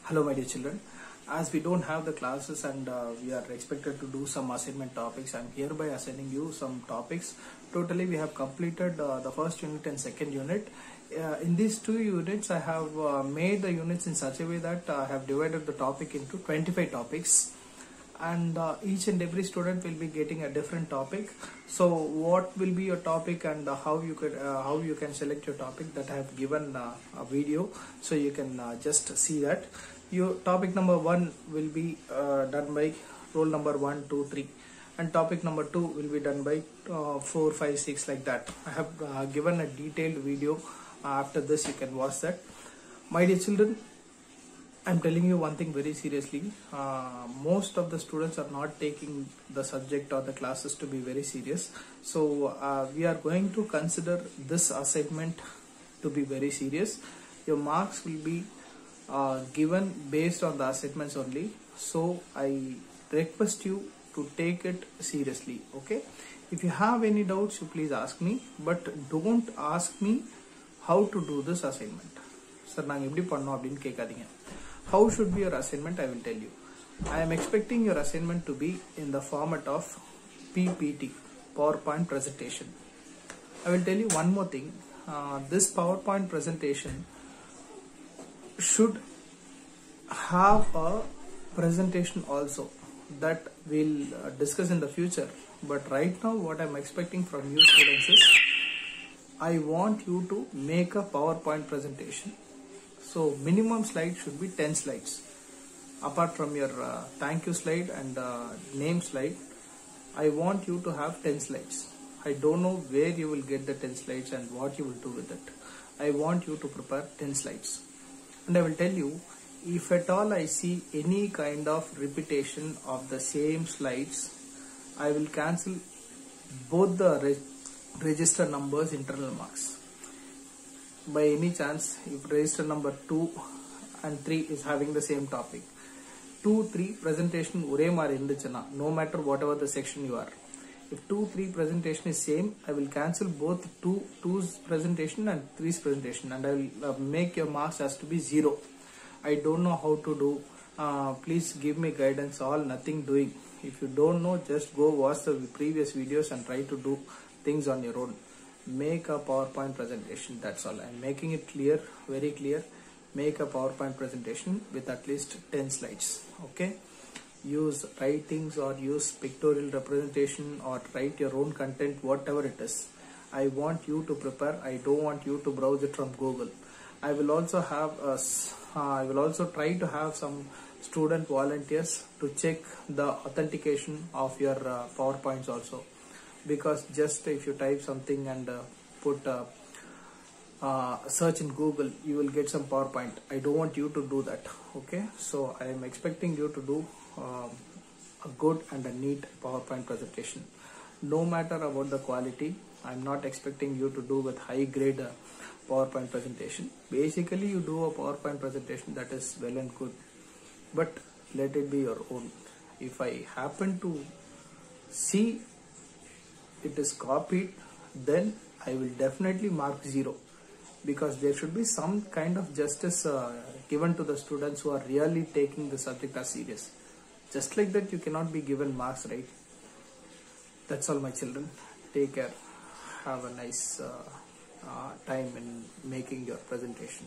Hello my dear children, as we don't have the classes and we are expected to do some assignment topics, I am hereby assigning you some topics. Totally we have completed the first unit and second unit. In these two units I have made the units in such a way that I have divided the topic into 25 topics, and each and every student will be getting a different topic. So what will be your topic and how you can select your topic, that I have given a video, so you can just see that. Your topic number 1 will be done by roll number 1, 2, 3, and topic number 2 will be done by 4, 5, 6, like that. I have given a detailed video. After this you can watch that. My dear children, I'm telling you one thing very seriously. Most of the students are not taking the subject or the classes to be very serious. So we are going to consider this assignment to be very serious. Your marks will be given based on the assignments only. So I request you to take it seriously. Okay? If you have any doubts, you please ask me. But don't ask me how to do this assignment. Sir, how should be your assignment? I will tell you. I am expecting your assignment to be in the format of PPT, PowerPoint presentation. I will tell you one more thing. This PowerPoint presentation should have a presentation also that we'll discuss in the future. But right now what I'm expecting from you students is, I want you to make a PowerPoint presentation. So minimum slide should be 10 slides. Apart from your thank you slide and name slide, I want you to have 10 slides. I don't know where you will get the 10 slides and what you will do with it. I want you to prepare 10 slides. And I will tell you, if at all I see any kind of repetition of the same slides, I will cancel both the register numbers internal marks. By any chance, if register number 2 and 3 is having the same topic, 2, 3 presentation ure mari irunduchana, no matter whatever the section you are, if 2, 3 presentation is same, I will cancel both 2's presentation and 3's presentation, and I will make your marks as to be 0. I don't know how to do. Please give me guidance. All nothing doing. If you don't know, just go watch the previous videos and try to do things on your own. Make a PowerPoint presentation. That's all. I'm making it clear, very clear. Make a PowerPoint presentation with at least 10 slides. Okay? Use writings or use pictorial representation or write your own content, whatever it is. I want you to prepare. I don't want you to browse it from Google. I will also try to have some student volunteers to check the authentication of your PowerPoints also. Because just if you type something and put search in Google, you will get some PowerPoint. I don't want you to do that. Okay, so I am expecting you to do a good and a neat PowerPoint presentation. No matter about the quality, I am not expecting you to do with high grade PowerPoint presentation. Basically you do a PowerPoint presentation, that is well and good, but let it be your own. If I happen to see it is copied, then I will definitely mark 0, because there should be some kind of justice given to the students who are really taking the subject as serious. Just like that you cannot be given marks, right? That's all my children. Take care. Have a nice time in making your presentation.